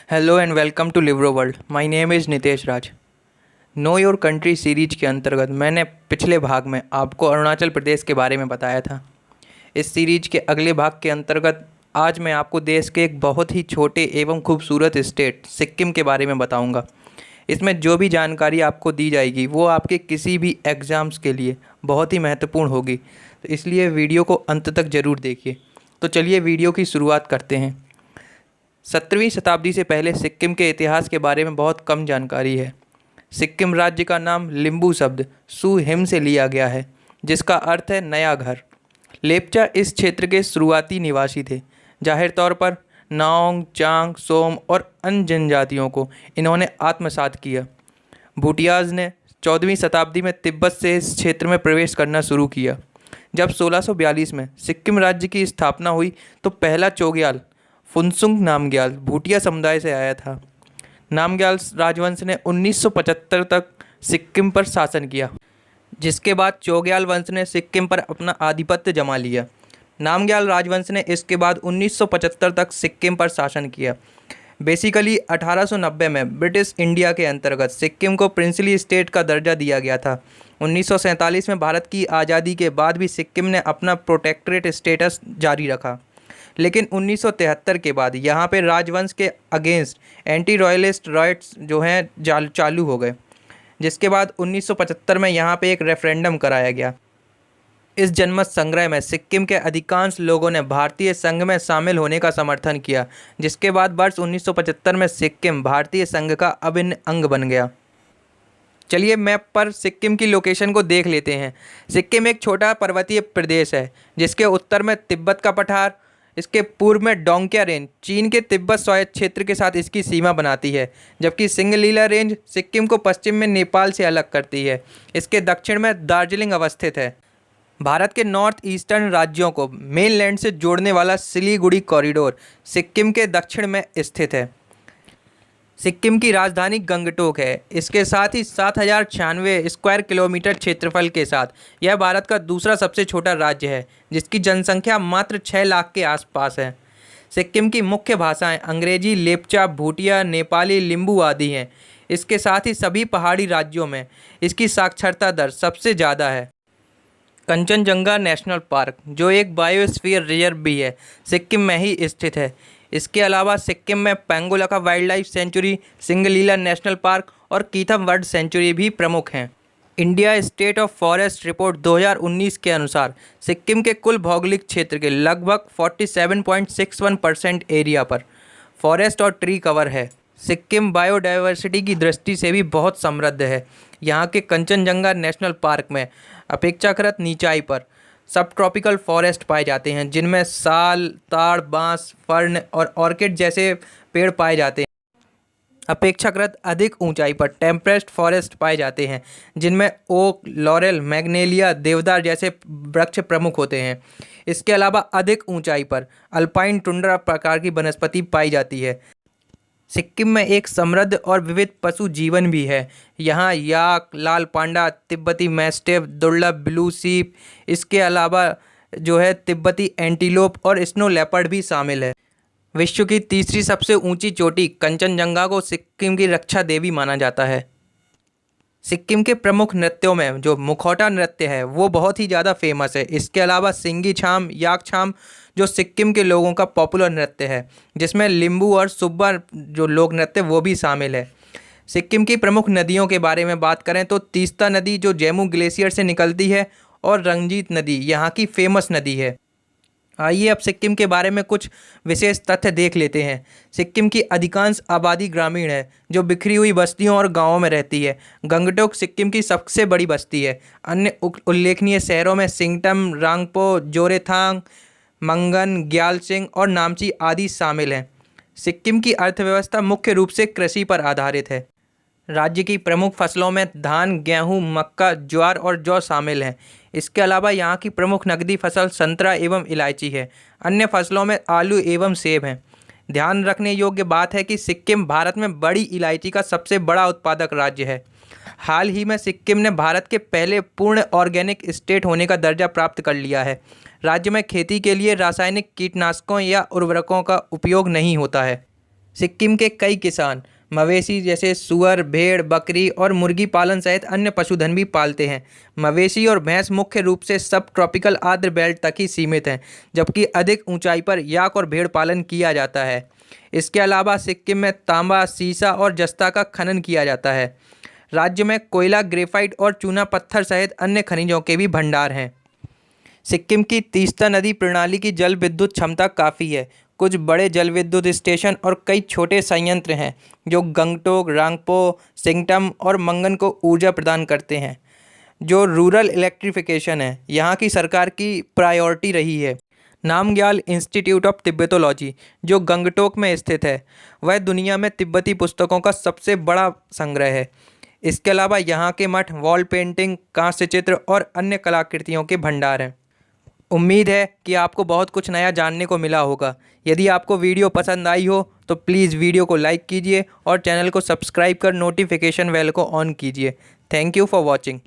Hello and welcome to Livro world. My name is Nitesh Raj. Know your country series के अंतर्गत मैंने पिछले भाग में आपको अरुणाचल प्रदेश के बारे में बताया था। इस सीरीज के अगले भाग के अंतर्गत आज मैं आपको देश के एक बहुत ही छोटे एवं खूबसूरत स्टेट सिक्किम के बारे में बताऊंगा। इसमें जो भी जानकारी आपको दी जाएगी वो आपके किसी भी एग्ज़ाम्स के लिए बहुत ही महत्वपूर्ण होगी, तो इसलिए वीडियो को अंत तक ज़रूर देखिए। तो चलिए वीडियो की शुरुआत करते हैं। 17वीं शताब्दी से पहले सिक्किम के इतिहास के बारे में बहुत कम जानकारी है। सिक्किम राज्य का नाम लिम्बू शब्द सु हिम से लिया गया है, जिसका अर्थ है नया घर। लेप्चा इस क्षेत्र के शुरुआती निवासी थे। जाहिर तौर पर नाओंग, चांग, सोम और अन्य जनजातियों को इन्होंने आत्मसात किया। भूटियाज ने 14वीं शताब्दी में तिब्बत से इस क्षेत्र में प्रवेश करना शुरू किया। जब 1642 में सिक्किम राज्य की स्थापना हुई तो पहला चोग्याल फुनसुंग नामग्याल भूटिया समुदाय से आया था। नामग्याल राजवंश ने 1975 तक सिक्किम पर शासन किया, जिसके बाद चोग्याल वंश ने सिक्किम पर अपना आधिपत्य जमा लिया। नामग्याल राजवंश ने इसके बाद 1975 तक सिक्किम पर शासन किया। बेसिकली 1890 में ब्रिटिश इंडिया के अंतर्गत सिक्किम को प्रिंसली स्टेट का दर्जा दिया गया था। 1947 में भारत की आज़ादी के बाद भी सिक्किम ने अपना प्रोटेक्टरेट स्टेटस जारी रखा, लेकिन 1973 के बाद यहाँ पे राजवंश के अगेंस्ट एंटी रॉयलिस्ट राइट्स जो हैं चालू हो गए, जिसके बाद 1975 में यहाँ पे एक रेफरेंडम कराया गया। इस जनमत संग्रह में सिक्किम के अधिकांश लोगों ने भारतीय संघ में शामिल होने का समर्थन किया, जिसके बाद वर्ष 1975 में सिक्किम भारतीय संघ का अभिन्न अंग बन गया। चलिए मैप पर सिक्किम की लोकेशन को देख लेते हैं। सिक्किम एक छोटा पर्वतीय प्रदेश है, जिसके उत्तर में तिब्बत का पठार, इसके पूर्व में डोंगक्या रेंज चीन के तिब्बत स्वायत्त क्षेत्र के साथ इसकी सीमा बनाती है, जबकि सिंगलीला रेंज सिक्किम को पश्चिम में नेपाल से अलग करती है। इसके दक्षिण में दार्जिलिंग अवस्थित है। भारत के नॉर्थ ईस्टर्न राज्यों को मेनलैंड से जोड़ने वाला सिलीगुड़ी कॉरिडोर सिक्किम के दक्षिण में स्थित है। सिक्किम की राजधानी गंगटोक है। इसके साथ ही 7096 स्क्वायर किलोमीटर क्षेत्रफल के साथ यह भारत का दूसरा सबसे छोटा राज्य है, जिसकी जनसंख्या मात्र 6 लाख के आसपास है। सिक्किम की मुख्य भाषाएं अंग्रेजी, लेप्चा, भूटिया, नेपाली, लिम्बू आदि हैं। इसके साथ ही सभी पहाड़ी राज्यों में इसकी साक्षरता दर सबसे ज़्यादा है। कंचनजंगा नेशनल पार्क, जो एक बायोस्फीयर रिजर्व भी है, सिक्किम में ही स्थित है। इसके अलावा सिक्किम में Pangolakha wild life sanctuary, Singalila national park और कीथम बर्ड सेंचुरी भी प्रमुख हैं। India state of forest report 2019 के अनुसार सिक्किम के कुल भौगोलिक क्षेत्र के लगभग 47.61% एरिया पर फॉरेस्ट और ट्री कवर है। सिक्किम बायोडायवर्सिटी की दृष्टि से भी बहुत समृद्ध है। यहाँ के कंचनजंगा नेशनल पार्क में अपेक्षाकृत नीचाई पर सब ट्रॉपिकल फॉरेस्ट पाए जाते हैं, जिनमें साल, ताड़, बांस, फर्न और ऑर्किड जैसे पेड़ पाए जाते हैं। अपेक्षाकृत अधिक ऊंचाई पर टेम्परेट फॉरेस्ट पाए जाते हैं, जिनमें ओक, लॉरेल, मैग्नेलिया, देवदार जैसे वृक्ष प्रमुख होते हैं। इसके अलावा अधिक ऊंचाई पर अल्पाइन टुंड्रा प्रकार की वनस्पति पाई जाती है। सिक्किम में एक समृद्ध और विविध पशु जीवन भी है। यहाँ याक, लाल पांडा, तिब्बती मैस्टिफ, दुर्लभ ब्लू सीप, इसके अलावा तिब्बती एंटीलोप और स्नो लेपर्ड भी शामिल है। विश्व की तीसरी सबसे ऊंची चोटी कंचनजंगा को सिक्किम की रक्षा देवी माना जाता है। सिक्किम के प्रमुख नृत्यों में जो मुखौटा नृत्य है वो बहुत ही ज़्यादा फेमस है। इसके अलावा सिंगी छाम, याक छाम जो सिक्किम के लोगों का पॉपुलर नृत्य है, जिसमें लिम्बू और सुब्बा जो लोक नृत्य वो भी शामिल है। सिक्किम की प्रमुख नदियों के बारे में बात करें तो तीस्ता नदी जो जेमू ग्लेशियर से निकलती है और रंजीत नदी यहाँ की फेमस नदी है। आइए अब सिक्किम के बारे में कुछ विशेष तथ्य देख लेते हैं। सिक्किम की अधिकांश आबादी ग्रामीण है, जो बिखरी हुई बस्तियों और गांवों में रहती है। गंगटोक सिक्किम की सबसे बड़ी बस्ती है। अन्य उल्लेखनीय शहरों में सिंगटम, रांगपो, जोरेथांग, मंगन, ग्यालसिंग और नामची आदि शामिल हैं। सिक्किम की अर्थव्यवस्था मुख्य रूप से कृषि पर आधारित है। राज्य की प्रमुख फसलों में धान, गेहूं, मक्का, ज्वार और जौ शामिल हैं। इसके अलावा यहाँ की प्रमुख नकदी फसल संतरा एवं इलायची है। अन्य फसलों में आलू एवं सेब हैं। ध्यान रखने योग्य बात है कि सिक्किम भारत में बड़ी इलायची का सबसे बड़ा उत्पादक राज्य है। हाल ही में सिक्किम ने भारत के पहले पूर्ण ऑर्गेनिक स्टेट होने का दर्जा प्राप्त कर लिया है। राज्य में खेती के लिए रासायनिक कीटनाशकों या उर्वरकों का उपयोग नहीं होता है। सिक्किम के कई किसान मवेशी जैसे सुअर, भेड़, बकरी और मुर्गी पालन सहित अन्य पशुधन भी पालते हैं। मवेशी और भैंस मुख्य रूप से सब ट्रॉपिकल आर्द्र बेल्ट तक ही सीमित हैं, जबकि अधिक ऊंचाई पर याक और भेड़ पालन किया जाता है। इसके अलावा सिक्किम में तांबा, सीसा और जस्ता का खनन किया जाता है। राज्य में कोयला, ग्रेफाइट और चूना पत्थर सहित अन्य खनिजों के भी भंडार हैं। सिक्किम की तीस्ता नदी प्रणाली की जल विद्युत क्षमता काफ़ी है। कुछ बड़े जल विद्युत स्टेशन और कई छोटे संयंत्र हैं जो गंगटोक, रांगपो, सिंगटम और मंगन को ऊर्जा प्रदान करते हैं। जो रूरल इलेक्ट्रिफिकेशन है, यहाँ की सरकार की प्रायोरिटी रही है। नामग्याल इंस्टीट्यूट ऑफ तिब्बतोलॉजी जो गंगटोक में स्थित है, वह दुनिया में तिब्बती पुस्तकों का सबसे बड़ा संग्रह है। इसके अलावा यहाँ के मठ, वॉल पेंटिंग, कांस्य चित्र और अन्य कलाकृतियों के भंडार हैं। उम्मीद है कि आपको बहुत कुछ नया जानने को मिला होगा। यदि आपको वीडियो पसंद आई हो तो प्लीज़ वीडियो को लाइक कीजिए और चैनल को सब्सक्राइब कर नोटिफिकेशन बेल को ऑन कीजिए। Thank you for watching.